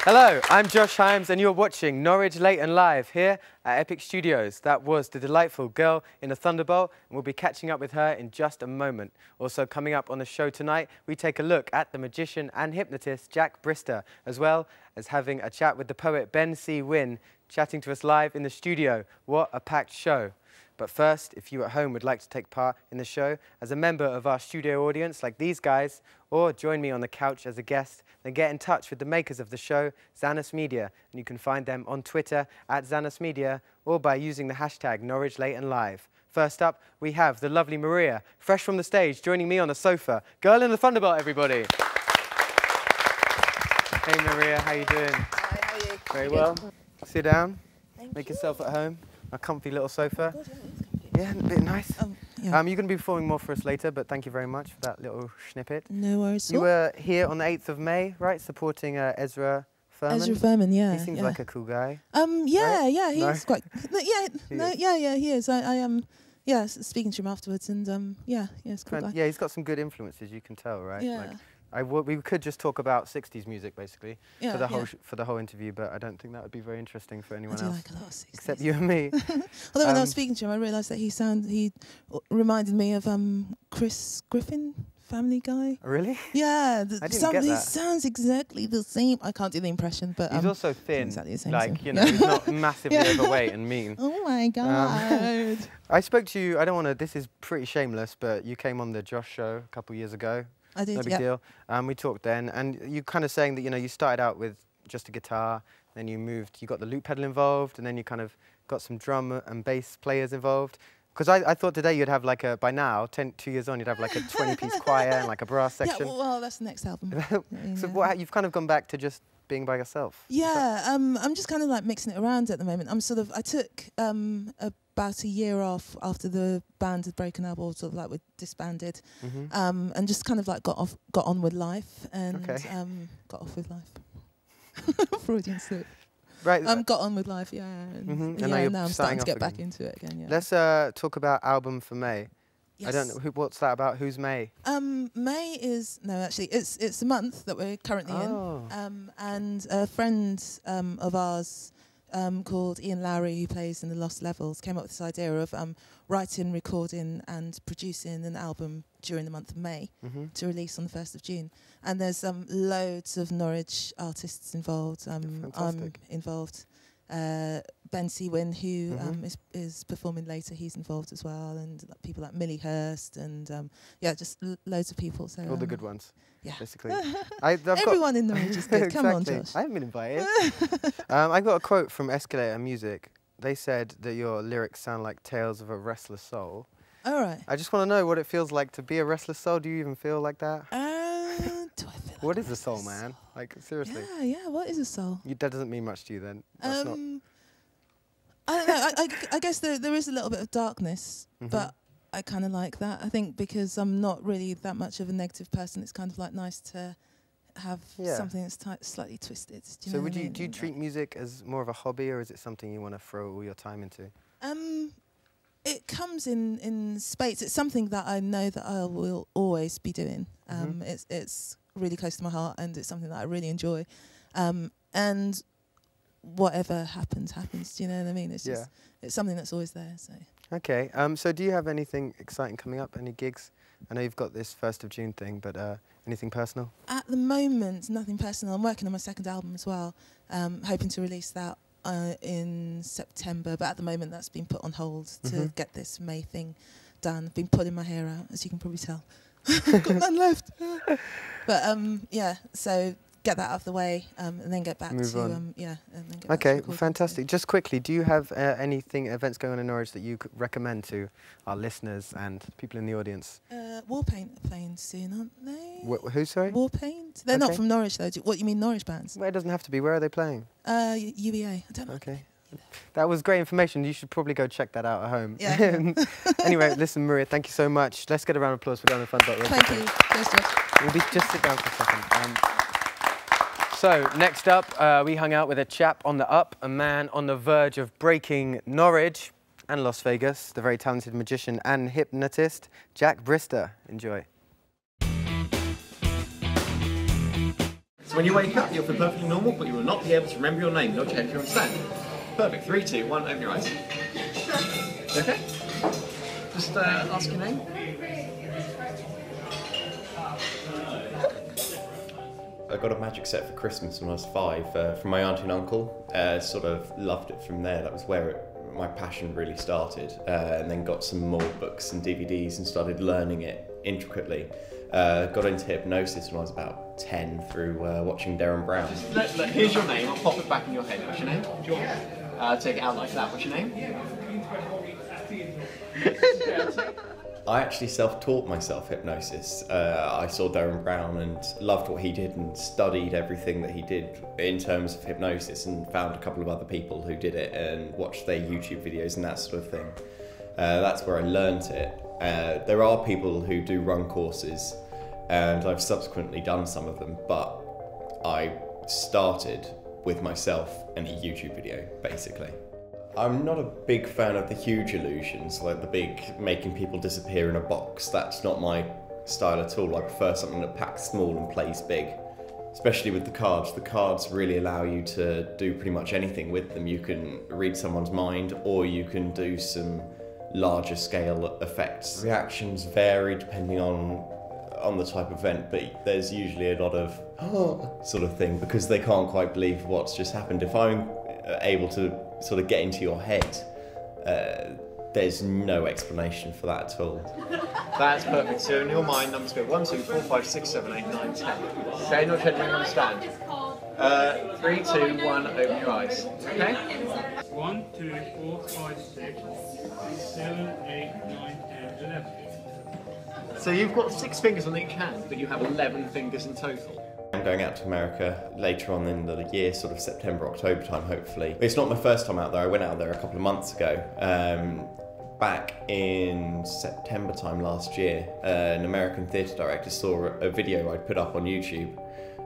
Hello, I'm Josh Himes and you're watching Norwich Late and Live here at Epic Studios. That was the delightful Girl in a Thunderbolt, and we'll be catching up with her in just a moment. Also coming up on the show tonight, we take a look at the magician and hypnotist Jack Brister, as well as having a chat with the poet Ben C. Wynne, chatting to us live in the studio. What a packed show. But first, if you at home would like to take part in the show as a member of our studio audience like these guys, or join me on the couch as a guest, then get in touch with the makers of the show, Xanus Media, and you can find them on Twitter at Xanus Media or by using the hashtag Norwich Late and Live. First up, we have the lovely Maria, fresh from the stage, joining me on the sofa. Girl in the Thunderbolt, everybody. Hey Maria, how you doing? Hi, how are you? Very well. Sit down, make you. yourself at home. A comfy little sofa. God, yeah, Yeah, a bit nice. yeah. You're going to be performing more for us later, but thank you very much for that little snippet. No worries. You were here on the 8th of May, right, supporting Ezra Furman? Ezra Furman, yeah. He seems like a cool guy. Yeah, right? yeah, he's quite. Yeah, he is. I am. Yeah, speaking to him afterwards, and yeah, it's cool guy. Yeah, he's got some good influences, you can tell, right? Yeah. We could just talk about 60s music, basically, Yeah, for the whole interview, but I don't think that would be very interesting for anyone I do else. like a lot of 60s. Except you and me. Although when I was speaking to him, I realised that he reminded me of Chris Griffin, Family Guy. Really? Yeah, I didn't get he that. sounds exactly the same. I can't do the impression, but he's also thin, exactly the same, like, so. you know, he's not massively overweight and mean. Oh my God. I spoke to you, I don't want to, this is pretty shameless, but you came on the Josh show a couple of years ago. I did, no big deal. We talked then, and you kind of saying that, you know, you started out with just a guitar, then you got the loop pedal involved, and then you kind of got some drum and bass players involved. Because I thought today you'd have like by now, 2 years on, you'd have like a 20-piece choir and like a brass section. Yeah, well, that's the next album. So you've kind of gone back to just being by yourself? Yeah, I'm just kind of like mixing it around at the moment. I took about a year off after the band had broken up, or sort of like we disbanded, and just kind of like got on with life, and got off with life. Freudian slip. Right. Got on with life, yeah. And now I'm starting to get back into it again. Yeah. Let's talk about album for May. Yes. I don't know what's that about. Who's May? May is actually it's the month that we're currently in, and a friend of ours called Ian Lowry, who plays in the Lost Levels, came up with this idea of writing, recording, and producing an album during the month of May to release on the 1st of June. And there's loads of Norwich artists involved. I'm involved. Ben C. Wynne, who is performing later, he's involved as well, and people like Millie Hurst, and yeah, just loads of people. So all the good ones. Yeah, basically. Everyone in Norwich is good. Exactly. Come on, Josh. I haven't been invited. I got a quote from Escalator Music. They said that your lyrics sound like tales of a restless soul. All right. I just want to know what it feels like to be a restless soul. Do you even feel like that? Do I feel like what is a soul, man? Like, seriously. Yeah. What is a soul? That doesn't mean much to you then. That's not. I don't know. I guess there is a little bit of darkness, but I kind of like that. I think because I'm not really that much of a negative person, it's kind of like nice to have something that's slightly twisted. Do you treat music as more of a hobby, or is it something you want to throw all your time into? It comes in spades. It's something that I know that I will always be doing. It's really close to my heart, and it's something that I really enjoy. And whatever happens. Do you know what I mean? It's just it's something that's always there. So. Okay. So do you have anything exciting coming up? Any gigs? I know you've got this 1st of June thing, but anything personal? At the moment, nothing personal. I'm working on my 2nd album as well. Hoping to release that in September, but at the moment that's been put on hold to get this May thing done. I've been pulling my hair out, as you can probably tell. Got none left. But yeah, so get that out of the way, and then get back Move to on. And then get okay, back to fantastic. Just quickly, do you have events going on in Norwich that you could recommend to our listeners and people in the audience? Warpaint are playing soon, aren't they? Who, sorry? Warpaint. They're not from Norwich though. What, you mean Norwich bands? Well, it doesn't have to be. Where are they playing? UEA. I don't know. Okay. That was great information. You should probably go check that out at home. Yeah. Anyway, listen, Maria, thank you so much. Let's get a round of applause for Girl in the Thunderbolt. Thank you. Cheers, Josh. Just sit down for a second. So, next up, we hung out with a chap on the up, a man on the verge of breaking Norwich and Las Vegas, the very talented magician and hypnotist, Jack Brister. Enjoy. So when you wake up, you'll feel perfectly normal, but you will not be able to remember your name. No check if you understand. Perfect. 3, 2, 1, open your eyes. Okay? Just ask your name. I got a magic set for Christmas when I was 5 from my auntie and uncle. Sort of loved it from there. That was where my passion really started. And then got some more books and DVDs and started learning it intricately. Got into hypnosis when I was about 10 through watching Derren Brown. Just look, here's your name. I'll pop it back in your head. What's your name? Take it out like that. What's your name? I actually self-taught myself hypnosis. I saw Derren Brown and loved what he did and studied everything that he did in terms of hypnosis, and found a couple of other people who did it and watched their YouTube videos and that sort of thing. That's where I learnt it. There are people who do run courses, and I've subsequently done some of them, but I started with myself and a YouTube video, basically. I'm not a big fan of the huge illusions, like the big making people disappear in a box. That's not my style at all. I prefer something that packs small and plays big, especially with the cards. The cards really allow you to do pretty much anything with them. You can read someone's mind, or you can do some larger scale effects. Reactions vary depending on the type of event, but there's usually a lot of sort of thing, because they can't quite believe what's just happened. If I'm able to sort of get into your head, there's no explanation for that at all. That's perfect. So in your mind, numbers go 1, 2, 4, 5, 6, 7, 8, 9, 10. Okay, not sure if you understand. 3, 2, 1, open your eyes. Okay? 1, 2, 4, 5, 6, 7, 8, 9, 10, 11. So you've got 6 fingers on each hand, but you have 11 fingers in total. I'm going out to America later on in the year, sort of September, October time, hopefully. It's not my first time out there. I went out there a couple of months ago. Back in September time last year, an American theatre director saw a video I'd put up on YouTube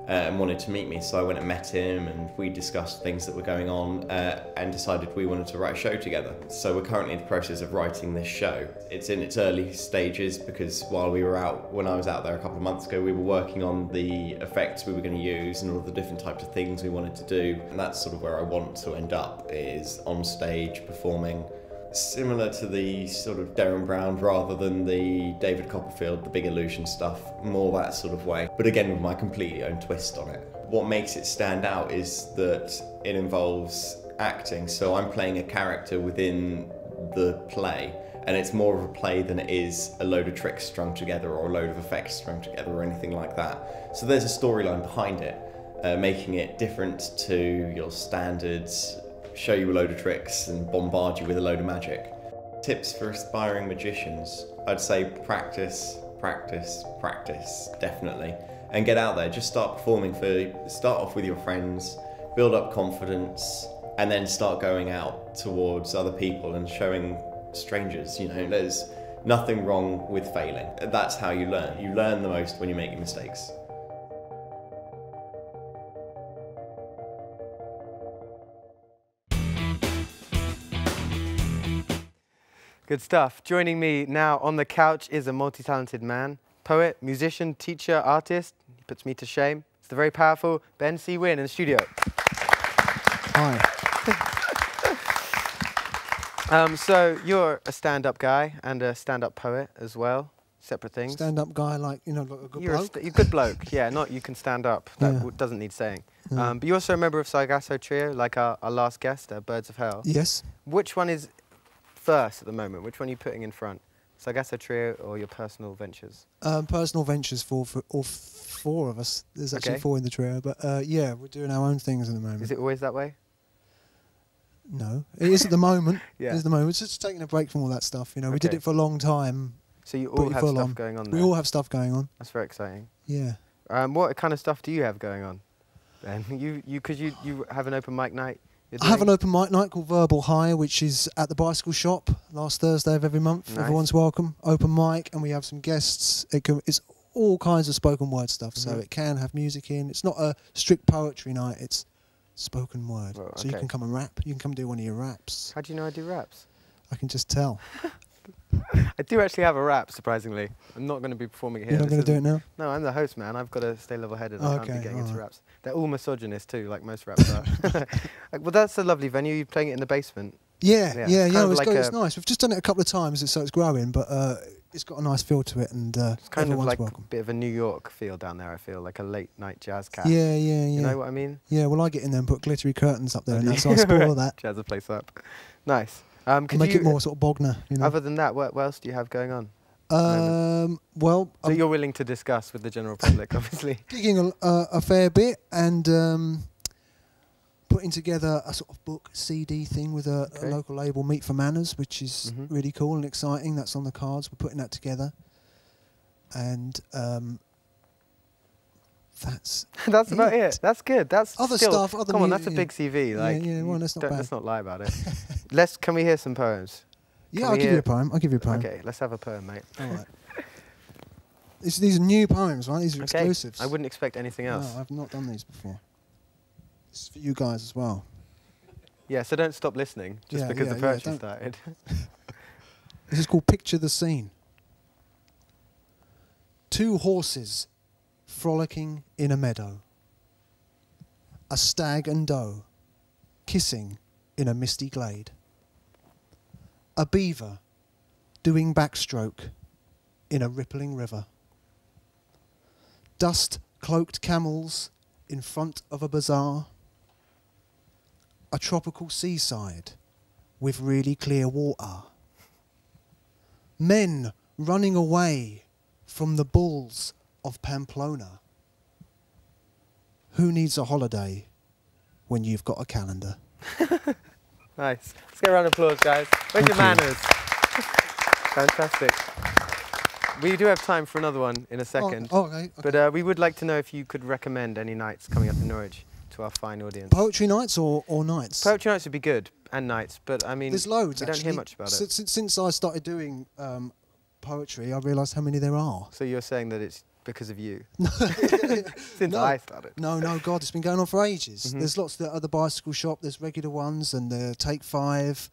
and wanted to meet me, so I went and met him, and we discussed things that were going on and decided we wanted to write a show together. So we're currently in the process of writing this show. It's in its early stages, because when I was out there a couple of months ago, we were working on the effects we were going to use and all the different types of things we wanted to do, and that's sort of where I want to end up, is on stage performing. Similar to the sort of Derren Brown rather than the David Copperfield, the big illusion stuff, more that sort of way, but again with my completely own twist on it. What makes it stand out is that it involves acting, so I'm playing a character within the play, and it's more of a play than it is a load of tricks strung together or a load of effects strung together or anything like that. So there's a storyline behind it, making it different to your standards, show you a load of tricks and bombard you with a load of magic. Tips for aspiring magicians: I'd say practice, practice, practice, definitely. And get out there, just start performing start off with your friends, build up confidence, and then start going out towards other people and showing strangers, you know, there's nothing wrong with failing. That's how you learn. You learn the most when you're making mistakes. Good stuff. Joining me now on the couch is a multi-talented man, poet, musician, teacher, artist. He puts me to shame. It's the very powerful Ben C. Wynn in the studio. Hi. So you're a stand-up guy and a stand-up poet as well. Separate things. Stand-up guy, like, you know, like a good bloke? You're a good bloke, yeah, not you can stand up. That Yeah. doesn't need saying. Yeah. But you're also a member of Sargasso Trio, like our last guest, Birds of Hell. Yes. Which one is first at the moment? Which one are you putting in front? Sargasso Trio or your personal ventures? Personal ventures for all 4 of us. There's actually Okay. 4 in the trio, but yeah, we're doing our own things at the moment. Is it always that way? No, it is at the moment. Yeah. It is at the moment. It's just taking a break from all that stuff. You know, we did Okay. it for a long time. So you all pretty have full stuff on. going on there? We all have stuff going on. That's very exciting. Yeah. What kind of stuff do you have going on, Ben? Because you have an open mic night. I have an open mic night called Verbal Hire, which is at the Bicycle Shop, last Thursday of every month. Nice. Everyone's welcome. Open mic, and we have some guests. It's all kinds of spoken word stuff, so it can have music in. It's not a strict poetry night, it's spoken word. Well, So you okay. can come and rap. You can come do one of your raps. How do you know I do raps? I can just tell. I do actually have a rap, surprisingly. I'm not going to be performing it here. You're not going to do it now? No, I'm the host, man. I've got to stay level-headed. I can't be getting into right. raps. They're all misogynist too, like most raps are. Well, that's a lovely venue. You're playing it in the basement. Yeah. It's, like it's nice. We've just done it a couple of times, so it's growing, but it's got a nice feel to it, and it's kind of like welcome. a bit of a New York feel down there. I feel like a late-night jazz cat. Yeah. You know what I mean? Yeah. Well, I get in there and put glittery curtains up there, and that's how I spoil that. Jazz the place up. Nice. Make it more sort of Bogner. You know? Other than that, what else do you have going on? Well, that you're willing to discuss with the general public, obviously. Gigging a fair bit, and putting together a sort of book CD thing with a local label, Meat for Manners, which is really cool and exciting. That's on the cards. We're putting that together, and that's about it. That's good. That's other still, stuff. Other come on, that's a big CV. Like, well, that's not bad. Let's not lie about it. Can we hear some poems? Yeah, I'll give you a poem. Okay, let's have a poem, mate. All right. These are new poems, right? These are exclusives. I wouldn't expect anything else. No, I've not done these before. This is for you guys as well. Yeah, so don't stop listening just because the poetry started. This is called Picture the Scene. 2 horses frolicking in a meadow. A stag and doe kissing in a misty glade. A beaver doing backstroke in a rippling river. Dust-cloaked camels in front of a bazaar. A tropical seaside with really clear water. Men running away from the bulls of Pamplona. Who needs a holiday when you've got a calendar? Nice. Let's get a round of applause, guys. Where's your manners? Fantastic. We do have time for another one in a second. Okay. But we would like to know if you could recommend any nights coming up in Norwich to our fine audience. Poetry nights or nights? Poetry nights would be good, and nights, but I mean, there's loads. We don't hear much about it. Since I started doing poetry, I realised how many there are. So you're saying that it's because of you? Since I started. No, God, it's been going on for ages. There's lots at the bicycle shop. There's regular ones, and the Take 5,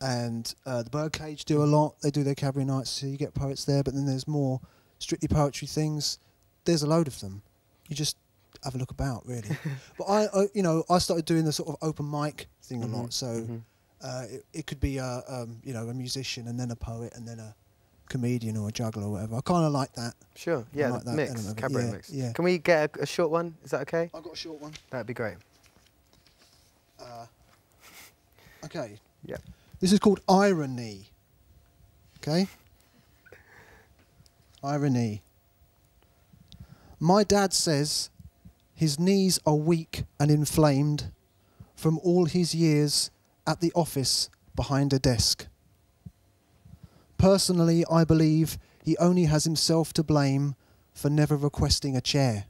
and the Birdcage do a lot. They do their cabaret nights, so you get poets there. But then there's more strictly poetry things. There's a load of them. You just have a look about, really. But I started doing the sort of open mic thing a lot. So it could be a musician, and then a poet, and then a comedian or a juggler or whatever. I kind of like that. Sure, yeah, like that mix, cabaret mix. Yeah. Can we get a short one? Is that okay? I've got a short one. That'd be great. Okay. Yeah. This is called Irony. Okay? Irony. My dad says his knees are weak and inflamed from all his years at the office behind a desk. Personally, I believe he only has himself to blame for never requesting a chair.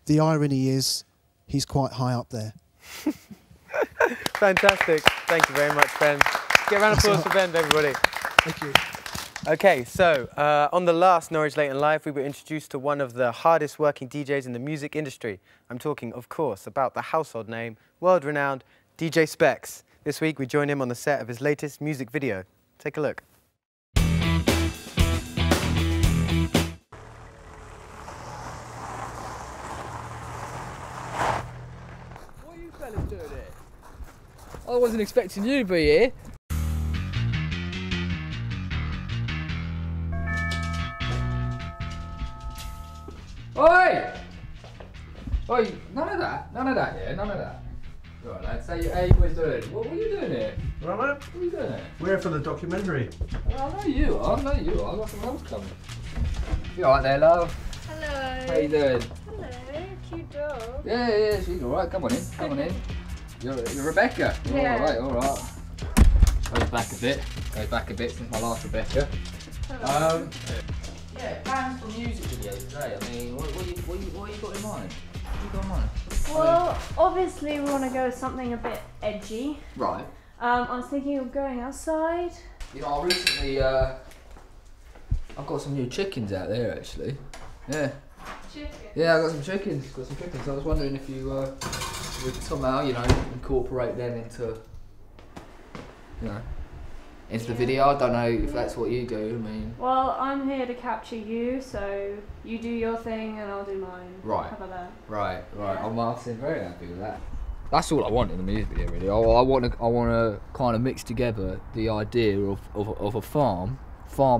The irony is, he's quite high up there. Fantastic. Thank you very much, Ben. Get a round of applause for Ben, everybody. Thank you. Okay, so on the last Norwich Late and Live, we were introduced to one of the hardest working DJs in the music industry. I'm talking, of course, about the household name, world-renowned DJ Specs. This week, we join him on the set of his latest music video. Take a look. What are you fellas doing here? I wasn't expecting you to be here. Oi! Oi, none of that, yeah, none of that. Right, lads, how you boys doing? What are you doing here? Right, mate? What are you doing here? We're here for the documentary. Well, I know you are, I've got some else coming. You alright there, love? Hello. How you doing? Hello, cute dog. Yeah, she's alright, come on in. You're Rebecca? Yeah. Alright. Goes back a bit since my last Rebecca. Yeah, plans for music videos today. I mean, what you got in mind? Well, obviously we want to go with something a bit edgy. Right. I was thinking of going outside. You know, I recently, I've got some new chickens out there actually. Yeah. Chicken? Yeah, I got some chickens. I was wondering if you would somehow, incorporate them into, into the video. I don't know if that's what you do. I mean. Well, I'm here to capture you, so you do your thing and I'll do mine. Right. How about that? Right. Yeah. I'm very happy with that. That's all I want in the music video, really. I want to kind of mix together the idea of a farm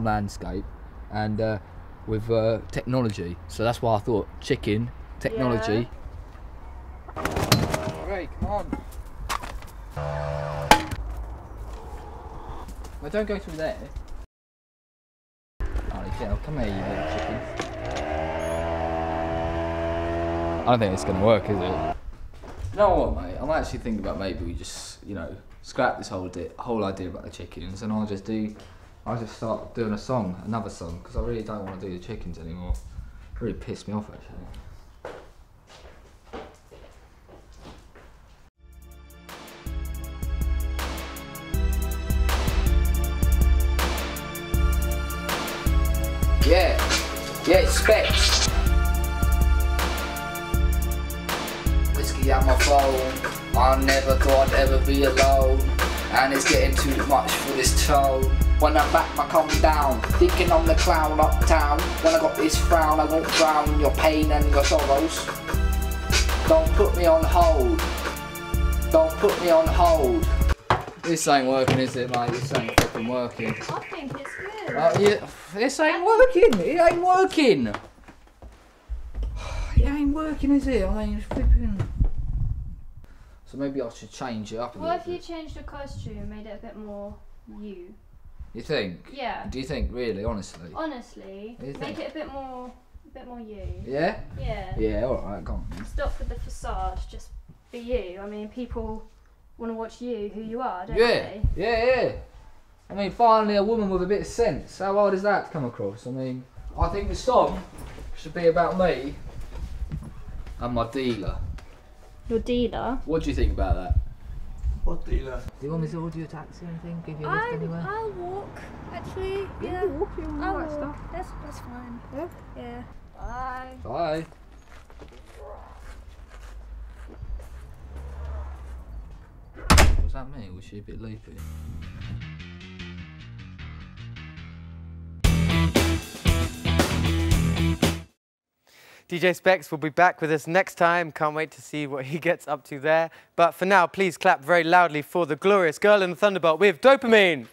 landscape, and with technology. So that's why I thought chicken technology. Yeah. Right, come on. Well, don't go through there. Oh, yeah, come here, you little chicken. I don't think it's going to work, is it? You know what, mate? I'm actually thinking about maybe we just, you know, scrap this whole idea about the chickens, and I'll just start doing another song, because I really don't want to do the chickens anymore. It really pissed me off, actually. Yeah, it's Specs. Whiskey on my phone. I never thought I'd ever be alone, and it's getting too much for this tone. When I'm back, I calm down, thinking I'm the clown uptown. When I got this frown, I won't drown in your pain and your sorrows. Don't put me on hold. Don't put me on hold. This ain't working, is it, mate? This ain't fucking working. I think it's good. Yeah, this ain't working. It ain't working. It ain't working, is it? I ain't flipping. So maybe I should change it up a little What if you bit. changed the costume and made it a bit more you? You think? Yeah. Do you think, really, honestly? Honestly, What do you make think? it a bit more you. Yeah? Yeah. Yeah, alright, go on then. Stop with the facade, just be you. I mean, people want to watch you, who you are, don't Yeah, they? yeah. I mean, finally a woman with a bit of sense. How hard is that to come across? I mean, I think the song should be about me and my dealer. Your dealer? What do you think about that? What dealer? Do you want me to order you a taxi or anything? Give you a lift anywhere? I'll walk, actually. Yeah. walk, you all I'll right walk. stuff. That's fine. Yeah. Yeah. Bye. Bye. What's that mean? Was she a bit loopy? DJ Specs will be back with us next time. Can't wait to see what he gets up to there. But for now, please clap very loudly for the glorious girl in the Thunderbolt with Dopamine.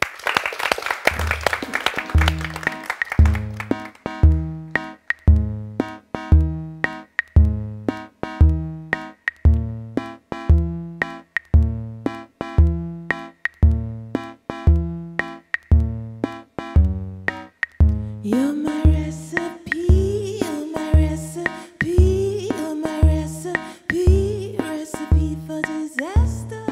You're my recipe, you're my recipe, you're my recipe, recipe for disaster.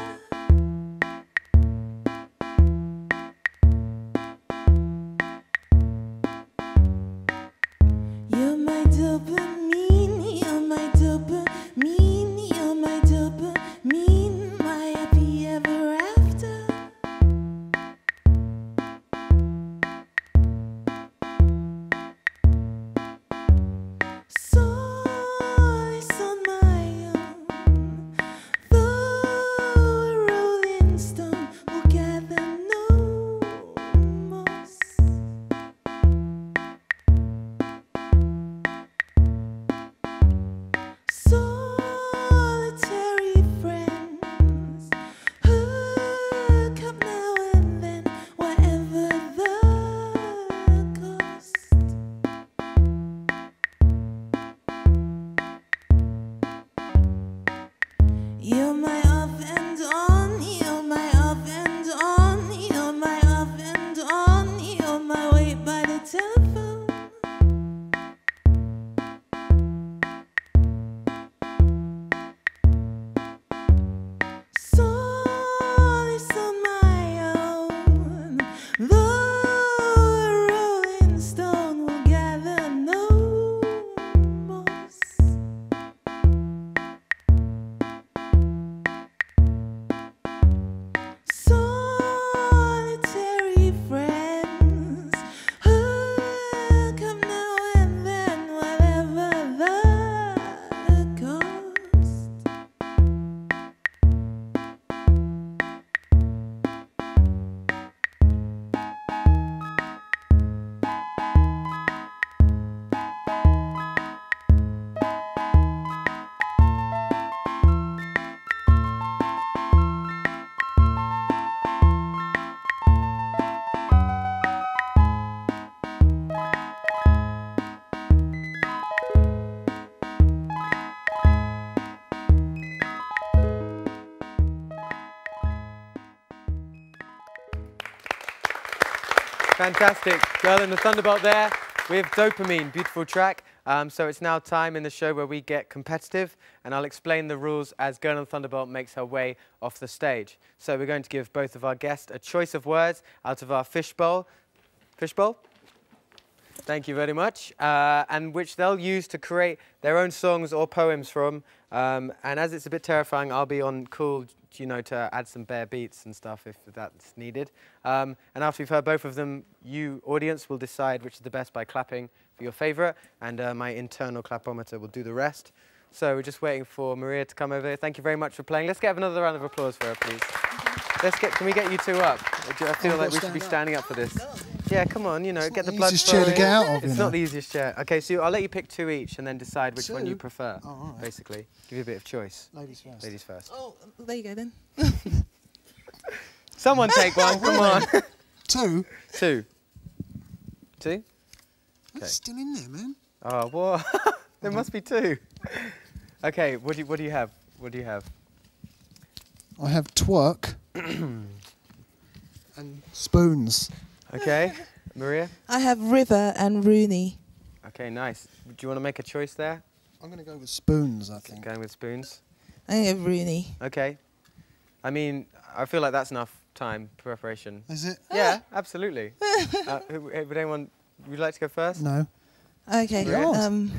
You're my dopamine, you're my dopamine, you're my dopamine, my happy ever after. Solace on my own, the rolling stone will gather no moss. Fantastic. Girl in the Thunderbolt there with Dopamine. Beautiful track. So it's now time in the show where we get competitive, and I'll explain the rules as Girl in the Thunderbolt makes her way off the stage. So we're going to give both of our guests a choice of words out of our fishbowl. Fishbowl? Thank you very much. And which they'll use to create their own songs or poems from. And as it's a bit terrifying, I'll be on call, you know, to add some bare beats and stuff if that's needed. And after we've heard both of them, you, audience, will decide which is the best by clapping for your favourite, and my internal clapometer will do the rest. So we're just waiting for Maria to come over here. Thank you very much for playing. Let's get another round of applause for her, please. Can we get you two up? I feel like we should be standing up for this. Yeah, come on, you know, get the blood flowing. It's the easiest chair to get out of, It's not the easiest chair. Okay, so I'll let you pick two each and then decide which one you prefer, basically. Give you a bit of choice. Ladies first. Ladies first. Oh, there you go then. Someone take one, come on. Two? Two. Two? It's still in there, man. Oh, what? There must be two. Okay, what do you have? What do you have? I have twerk and spoons. Okay, Maria? I have River and Rooney. Okay, nice. Do you want to make a choice there? I'm going to go with spoons, I think. Going with spoons? I have Rooney. Okay. I mean, I feel like that's enough time, preparation. Is it? Yeah, absolutely. Would anyone, would you like to go first? No. Okay. Maria?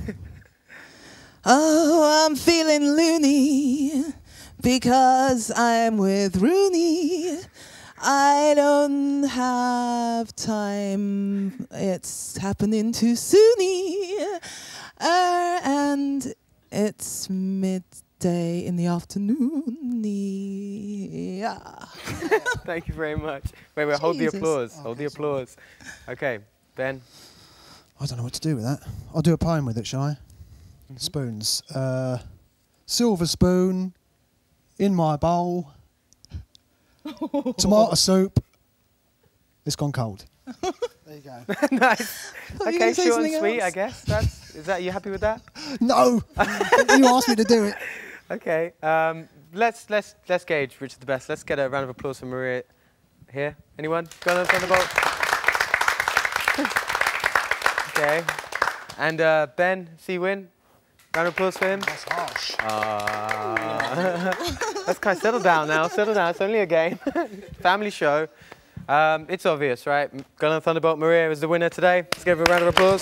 Oh, I'm feeling loony because I'm with Rooney. I don't have time. It's happening too soony. And it's midday in the afternoon. Yeah. Thank you very much. Wait, hold the Jesus. applause. Oh, Hold the applause. Okay, Ben. I don't know what to do with that. I'll do a poem with it, shall I? Spoons. Silver spoon in my bowl. Tomato soup. It's gone cold. There you go. Nice. Okay, short and sweet, I guess. You happy with that? No! You asked me to do it. Okay. Let's gauge which is the best. Let's get a round of applause for Maria here. Anyone? Go on, Thunderbolt. Okay. And Ben, C-Win. Round of applause for him. That's harsh. Let's kind of settle down now. Settle down. It's only a game. Family show. It's obvious, right? Girl on Thunderbolt, Maria is the winner today. Let's give her a round of applause.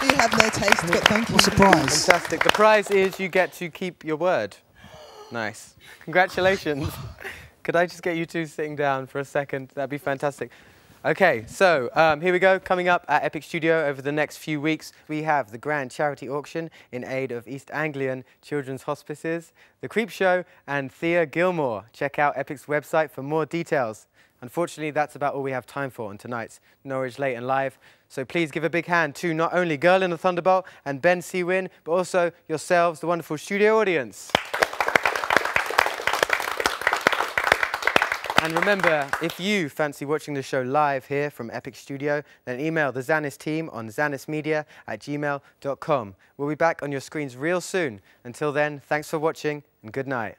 You have no taste, but thank you. What's the prize? Fantastic. The prize is you get to keep your word. Nice. Congratulations. Could I just get you two sitting down for a second? That'd be fantastic. Okay, so here we go. Coming up at Epic Studio over the next few weeks, we have the grand charity auction in aid of East Anglian Children's Hospices, the Creep Show, and Thea Gilmore. Check out Epic's website for more details. Unfortunately, that's about all we have time for on tonight's Norwich Late and Live. So please give a big hand to not only Girl in the Thunderbolt and Ben C-Win, but also yourselves, the wonderful studio audience. And remember, if you fancy watching the show live here from Epic Studio, then email the Zanis team on zanismedia@gmail.com. We'll be back on your screens real soon. Until then, thanks for watching and good night.